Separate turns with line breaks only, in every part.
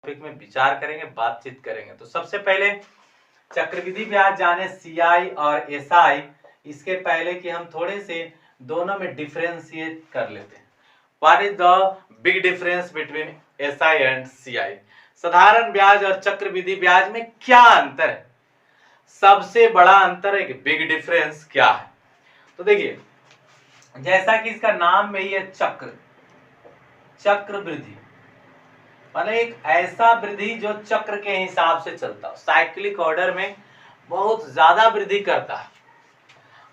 Topic में विचार करेंगे, बातचीत करेंगे। तो सबसे पहले चक्रवृद्धि ब्याज जाने CI और SI, इसके पहले कि हम थोड़े से दोनों में डिफरेंशिएट कर लेते हैं। What is the big difference between SI and CI? साधारण ब्याज और चक्रवृद्धि ब्याज में क्या अंतर है? सबसे बड़ा अंतर, एक बिग डिफरेंस क्या है? तो देखिए, जैसा कि इसका नाम में ही है चक्रवृद्धि, मतलब एक ऐसा वृद्धि जो चक्र के हिसाब से चलता हो, साइक्लिक ऑर्डर में बहुत ज्यादा वृद्धि करता है।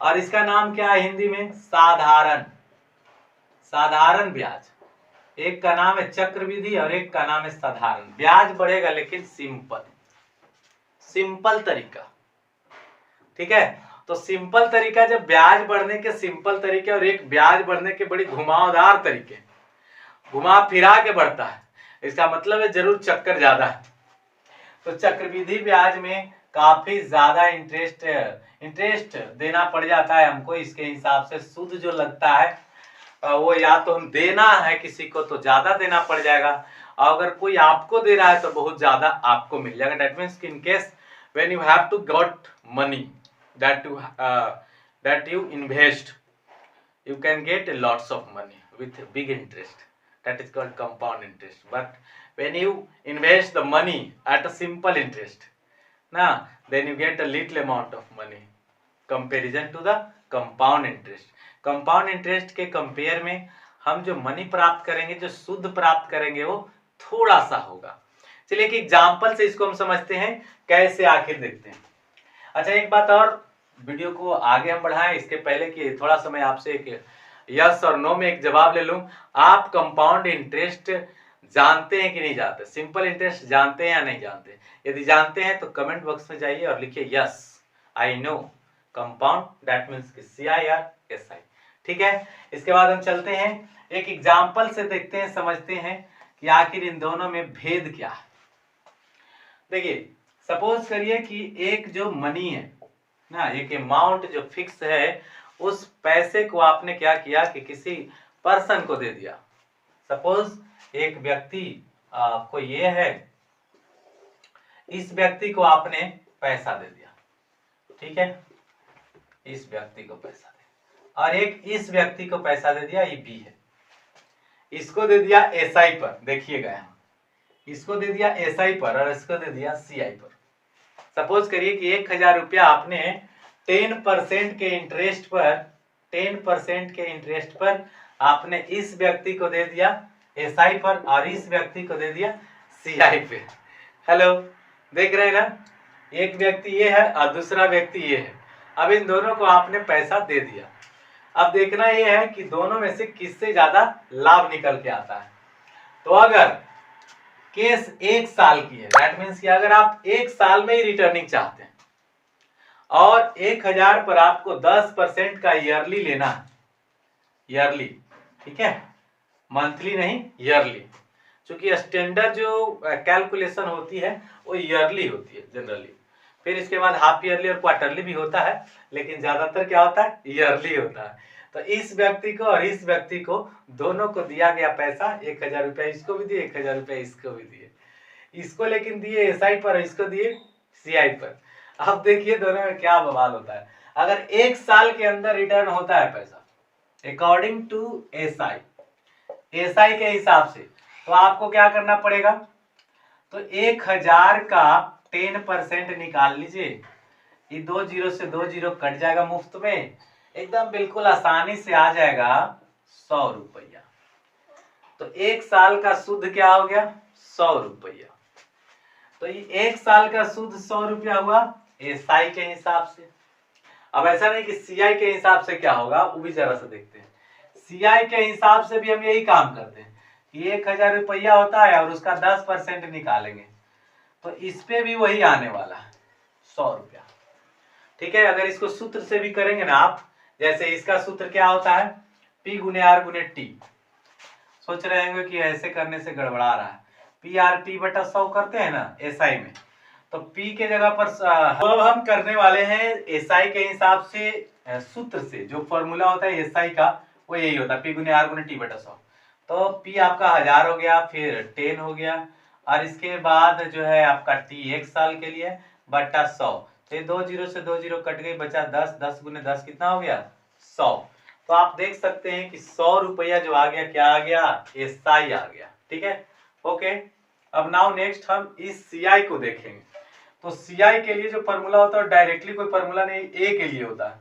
और इसका नाम क्या है हिंदी में? साधारण ब्याज। एक का नाम है चक्रवृद्धि और एक का नाम है साधारण। ब्याज बढ़ेगा लेकिन सिंपल तरीका, ठीक है। तो सिंपल तरीका, जब ब्याज बढ़ने के सिंपल तरीके और एक ब्याज बढ़ने के बड़ी घुमावदार तरीके, घुमा फिरा के बढ़ता है, इसका मतलब है जरूर चक्कर ज्यादा है। तो चक्रवृद्धि ब्याज में काफी ज्यादा इंटरेस्ट देना पड़ जाता है हमको। इसके हिसाब से सूद जो लगता है वो या तो हम देना है किसी को तो ज्यादा देना पड़ जाएगा, और अगर कोई आपको दे रहा है तो बहुत ज्यादा आपको मिल जाएगा। That means in case when you have to got money that you invest, you can get lots of money with big interest. That is called compound interest. But when you invest the money at a simple interest, now then you get a little amount of money comparison to the compound interest. compound interest के compare में हम जो money प्राप्त करेंगे, जो शुद्ध प्राप्त करेंगे, वो थोड़ा सा होगा। चलिए एक एग्जाम्पल से इसको हम समझते हैं, कैसे आखिर देखते हैं। अच्छा, एक बात और, वीडियो को आगे हम बढ़ाएं इसके पहले कि थोड़ा समय आपसे एक यस और नो में एक जवाब ले लूं। आप कंपाउंड इंटरेस्ट जानते हैं कि नहीं जानते? सिंपल इंटरेस्ट जानते हैं या नहीं जानते? यदि जानते हैं तो कमेंट बॉक्स में जाइए और लिखिए yes I know compound, that means CI और SI, ठीक है। इसके बाद हम चलते हैं एक एग्जाम्पल से, देखते हैं, समझते हैं कि आखिर इन दोनों में भेद क्या है। देखिए, सपोज करिए कि एक जो मनी है ना, एक अमाउंट जो फिक्स है, उस पैसे को आपने क्या किया कि किसी पर्सन को दे दिया। सपोज एक व्यक्ति को ये है, इस व्यक्ति को आपने पैसा दे दिया, ठीक है, इस व्यक्ति को पैसा दे, और एक इस व्यक्ति को पैसा दे दिया, ये B है, इसको दे दिया SI पर, देखिएगा इसको दे दिया SI पर और इसको दे दिया CI पर। सपोज करिए कि 1000 रुपया आपने 10% के इंटरेस्ट पर आपने इस व्यक्ति को दे दिया SI पर और इस व्यक्ति को दे दिया CI पे। हेलो, देख रहे हैं ना, एक व्यक्ति ये है और दूसरा व्यक्ति ये है। अब इन दोनों को आपने पैसा दे दिया। अब देखना ये है कि दोनों में से किससे ज्यादा लाभ निकल के आता है। तो अगर केस 1 साल की है, दैट मीन्स कि अगर आप 1 साल में ही रिटर्निंग चाहते हैं और 1000 पर आपको 10% का ईयरली लेना है, ईयरली, ठीक है, मंथली नहीं, ईयरली, क्योंकि स्टैंडर्ड जो कैलकुलेशन होती है वो ईयरली होती है जनरली। फिर इसके बाद हाफ ईयरली और क्वार्टरली भी होता है, लेकिन ज्यादातर क्या होता है, ईयरली होता है। तो इस व्यक्ति को और इस व्यक्ति को दोनों को दिया गया पैसा 1000 रुपया, इसको भी दिए 1000 रुपया, इसको भी दिए, इसको लेकिन दिए SI पर, इसको दिए CI पर। अब देखिए दोनों में क्या बवाल होता है। अगर 1 साल के अंदर रिटर्न होता है पैसा अकॉर्डिंग टू SI के हिसाब से, तो आपको क्या करना पड़ेगा, तो 1000 का 10% निकाल लीजिए, ये 2 0 से 2 0 कट जाएगा मुफ्त में, एकदम बिल्कुल आसानी से आ जाएगा 100 रुपया। तो 1 साल का शुद्ध क्या हो गया, 100 रुपया। तो ये 1 साल का शुद्ध 100 रुपया हुआ SI के हिसाब से। अब ऐसा नहीं कि CI के हिसाब से क्या होगा, वो भी जरा सा देखते हैं। CI के हिसाब से भी हम यही काम करते हैं कि 1000 रुपया होता है और उसका 10% निकालेंगे, तो इस पे भी वही आने वाला है 100 रुपया, ठीक है। अगर इसको सूत्र से भी करेंगे ना आप, जैसे इसका सूत्र क्या होता है, P गुने R गुने T। सोच रहे होंगे कि ऐसे करने से गड़बड़ा रहा है, PRT बटा 100 करते हैं ना SI में, तो P के जगह पर अब हम करने वाले हैं SI के हिसाब से, सूत्र से जो फॉर्मूला होता है SI का वो यही होता है, P गुने R गुने T बटा 100। तो P आपका 1000 हो गया, फिर 10 हो गया और इसके बाद जो है आपका t 1 साल के लिए बट्टा 100। तो ये 2 जीरो से 2 जीरो कट गई, बचा 10, 10 गुने 10 कितना हो गया 100। तो आप देख सकते हैं कि 100 रुपया जो आ गया, क्या आ गया, एसआई आ गया। ठीक है, ओके। अब नाउ नेक्स्ट हम इस सीआई को देखेंगे। तो सीआई के लिए जो फॉर्मूला होता है डायरेक्टली कोई फॉर्मूला नहीं, ए के लिए होता है,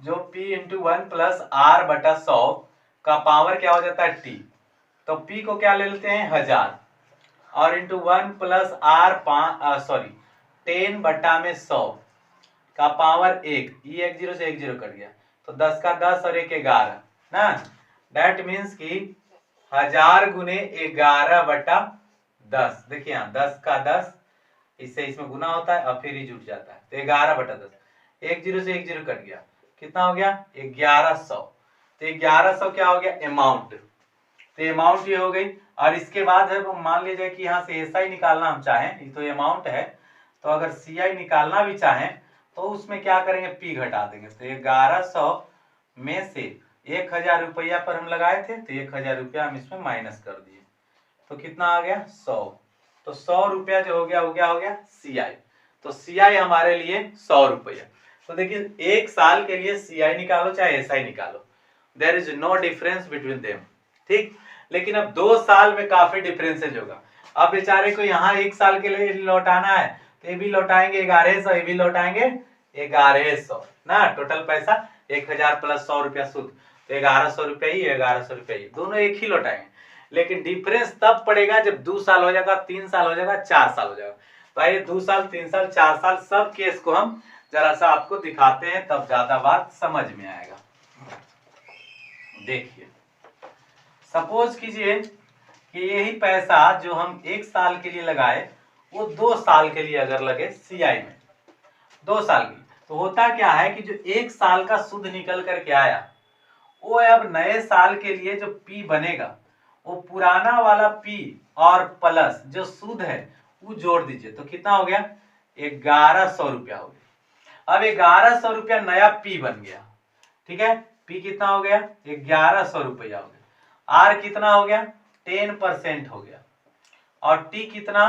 जो p इंटू 1 प्लस आर बटा 100 का पावर क्या हो जाता है t। तो p को क्या ले लेते हैं 1000 और इंटू 1 प्लस आर 10 बटा में 100 का पावर 1, ये 1 जीरो से 1 जीरो कट गया, तो 10 का 10 और 1 11 ना। दैट मीन्स कि 1000 गुने 11 बटा 10। देखिए यहाँ 10 का 10 इससे इसमें गुना होता है और फिर ही जुट जाता है, तो 11 बटा 10, 1 जीरो से 1 जीरो कट गया, कितना हो गया 1100। तो 1100 क्या हो गया अमाउंट, तो अमाउंट ये हो गई। और इसके बाद है मान लीजिए कि यहाँ से एसआई निकालना हम चाहें, ये तो अमाउंट है, तो अगर सीआई निकालना भी चाहें तो उसमें क्या करेंगे पी घटा देंगे। तो 1100 में से 1000 रुपया पर हम लगाए थे, तो 1000 रुपया हम इसमें माइनस कर दिए, तो कितना आ गया 100। तो 100 रुपया जो हो गया सीआई। तो सीआई हमारे लिए 100 रुपया। तो देखिए एक साल के लिए सीआई निकालो चाहे एसआई निकालो, there is no difference between them. ठीक, लेकिन अब 2 साल में काफी डिफरेंसेज होगा। अब बेचारे को यहाँ 1 साल के लिए लौटाना है, तो ये भी लौटाएंगे 1100, ये भी लौटाएंगे 1100 ना। टोटल पैसा 1000 प्लस 100 रुपया शुद्ध, तो 1100 रुपया ही 1100 रुपया ही, दोनों एक ही लौटाएंगे। लेकिन डिफरेंस तब पड़ेगा जब 2 साल हो जाएगा, 3 साल हो जाएगा, 4 साल हो जाएगा। तो आइए 2 साल 3 साल 4 साल सब केस को हम जरा सा आपको दिखाते हैं, तब ज्यादा बात समझ में आएगा। देखिए सपोज कीजिए कि यही पैसा जो हम 1 साल के लिए लगाए वो 2 साल के लिए अगर लगे सीआई में, 2 साल की, तो होता क्या है कि जो 1 साल का शुद्ध निकल करके आया वो अब नए साल के लिए जो पी बनेगा वो पुराना वाला पी और प्लस जो शुद्ध है वो जोड़ दीजिए, तो कितना हो गया 1100 रुपया हो गया। अब 1100 रुपया नया पी बन गया। ठीक है, पी कितना हो गया 1100 रुपया हो गया। आर कितना हो गया 10% हो गया, और टी कितना,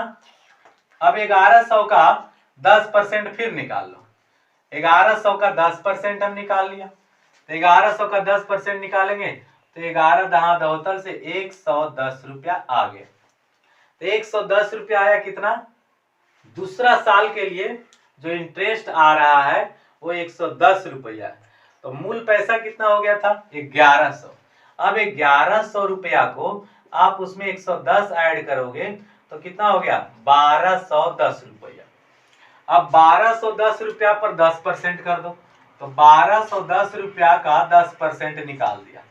अब 1100 का 10% फिर निकाल लो। 1100 का 10% हम निकाल लिया, तो 1100 का 10% निकालेंगे तो 11 दहा दहोतर से 110 रुपया आ गया। तो 110 रुपया आया कितना, दूसरा साल के लिए जो इंटरेस्ट आ रहा है वो 110 रुपया है। तो मूल पैसा कितना हो गया था 1100। अब 1100 रुपया को आप उसमें 110 ऐड करोगे तो कितना हो गया 1210 रुपया। अब 1210 रुपया पर 10% कर दो, तो 1210 रुपया का 10% निकाल दिया,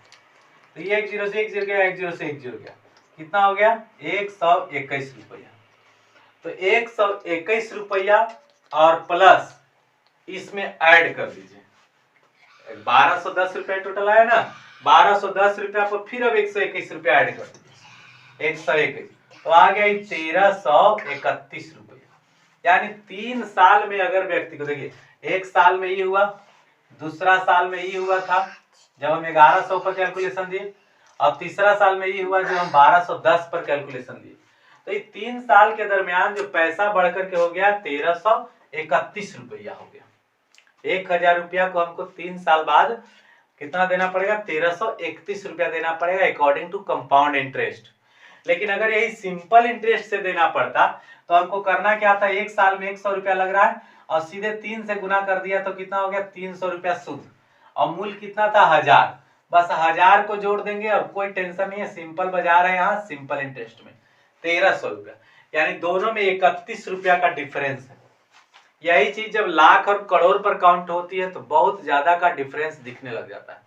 तो ये 1 जीरो से 1 जीरो गया, 1 जीरो से 1 जीरो गया, कितना हो गया 121 रुपया। तो 121 रुपया और प्लस इसमें ऐड कर दीजिए, 1210 रुपया टोटल आया ना, 1210 रुपया पर फिर अब 121 रुपया ऐड कर दीजिए, 121, तो आ गया 1331 रुपया। यानी 3 साल में अगर व्यक्ति को, देखिए 1 साल में ये हुआ, दूसरा साल में ये हुआ था जब हम 1100 पर कैलकुलेशन दिए, और तीसरा साल में ये हुआ जब हम 1210 पर कैलकुलेशन दिए। तो ये 3 साल के दरमियान जो पैसा बढ़कर के हो गया 1331 रुपया हो गया। 1000 रुपया को हमको 3 साल बाद कितना देना पड़ेगा 1331 रुपया देना पड़ेगा अकॉर्डिंग टू कंपाउंड इंटरेस्ट। लेकिन अगर यही सिंपल इंटरेस्ट से देना पड़ता तो हमको करना क्या था, 1 साल में 100 रुपया लग रहा है और सीधे 3 से गुना कर दिया तो कितना हो गया 300 रुपया शुद्ध, और मूल कितना था 1000, बस 1000 को जोड़ देंगे और कोई टेंशन नहीं है, सिंपल बाजार है यहाँ, सिंपल इंटरेस्ट में 1300 रुपया, यानी दोनों में 31 रुपया का डिफरेंस है। यही चीज जब लाख और करोड़ पर काउंट होती है तो बहुत ज्यादा का डिफरेंस दिखने लग जाता है।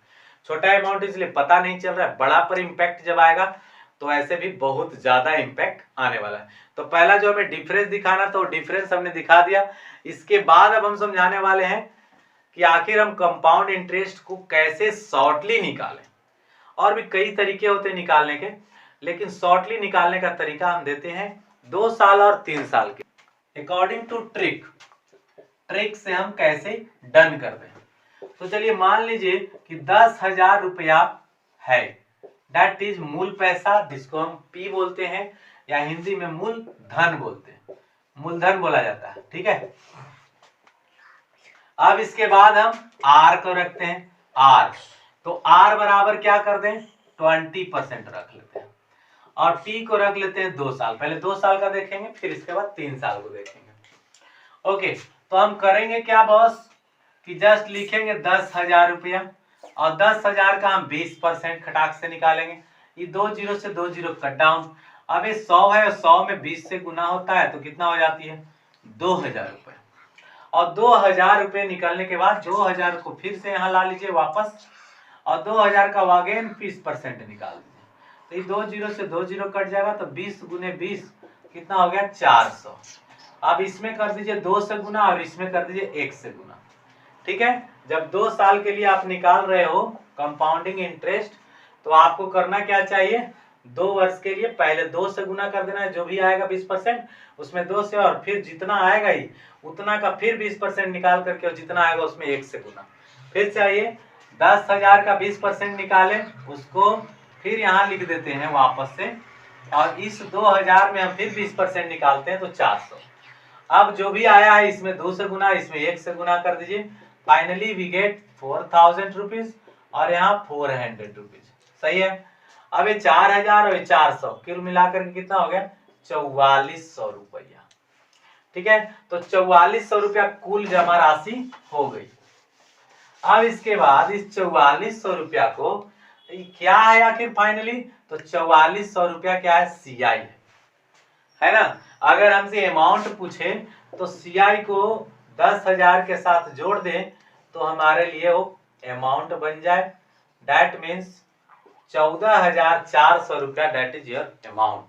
छोटा अमाउंट इसलिए पता नहीं चल रहा है, बड़ा पर इम्पैक्ट जब आएगा तो ऐसे भी बहुत ज्यादा इम्पैक्ट आने वाला है। तो पहला जो हमें डिफरेंस दिखाना तो डिफरेंस हमने दिखा दिया। इसके बाद अब हम समझाने वाले हैं कि आखिर हम कंपाउंड इंटरेस्ट को कैसे शॉर्टली निकालें। और भी कई तरीके होते हैं निकालने के, लेकिन शॉर्टली निकालने का तरीका हम देते हैं 2 साल और 3 साल के अकॉर्डिंग टू ट्रिक से हम कैसे डन कर दें। तो चलिए मान लीजिए कि 10,000 रुपया है, दैट इज मूल पैसा जिसको हम पी बोलते हैं, या हिंदी में मूलधन बोलते हैं, मूलधन बोला जाता है। ठीक है, अब इसके बाद हम आर को रखते हैं, आर, तो आर बराबर क्या कर दें 20% रख लेते हैं, और टी को रख लेते हैं 2 साल। पहले 2 साल का देखेंगे, फिर इसके बाद 3 साल को देखेंगे। ओके, तो हम करेंगे क्या बॉस कि जस्ट लिखेंगे 10,000 रुपया, और 10,000 का हम 20% खटाक से निकालेंगे। ये 2 जीरो से 2 जीरो कट डाउन। अब ये 100 है, 100 में 20 से गुना होता है तो कितना हो जाती है 2,000 रुपए। और 2,000 रुपए निकलने के बाद 2,000 को फिर से यहाँ ला लीजिए वापस, और 2,000 का अगेन 20% निकाल दीजिए, तो ये 2 जीरो से 2 जीरो कट जाएगा, तो 20 गुने 20 कितना हो गया 400। अब इसमें कर दीजिए 2 से गुना, और इसमें कर दीजिए 1 से गुना। ठीक है, जब 2 साल के लिए आप निकाल रहे हो कंपाउंडिंग इंटरेस्ट, तो आपको करना क्या चाहिए, 2 वर्ष के लिए पहले 2 से गुना कर देना है, जो भी आएगा 20% उसमें 2 से, और फिर जितना आएगा ही उतना का फिर 20% निकाल करके, और जितना आएगा उसमें 1 से गुना। फिर चाहिए 10,000 का 20% निकाले, उसको फिर यहाँ लिख देते हैं वापस से, और इस 2,000 में हम फिर 20% निकालते हैं तो 400। अब जो भी आया है इसमें 2 से गुना, इसमें 1 से गुना कर दीजिए, फाइनली वी गेट 4,000 रुपीज, और यहाँ 400 रुपीज। सही है, अब ये 4,000 और 400 कुल मिलाकर के कितना हो गया 4,400 रुपया। ठीक है, तो 4,400 रुपया कुल जमा राशि हो गई। अब इसके बाद इस 4,400 रुपया को क्या है आखिर फाइनली, तो 4,400 रुपया क्या है सीआई है ना। अगर हमसे अमाउंट पूछे तो सीआई को 10,000 के साथ जोड़ दें तो हमारे लिए वो अमाउंट बन जाए, दैट मीन्स 14,400 रुपया, दैट इज योर अमाउंट।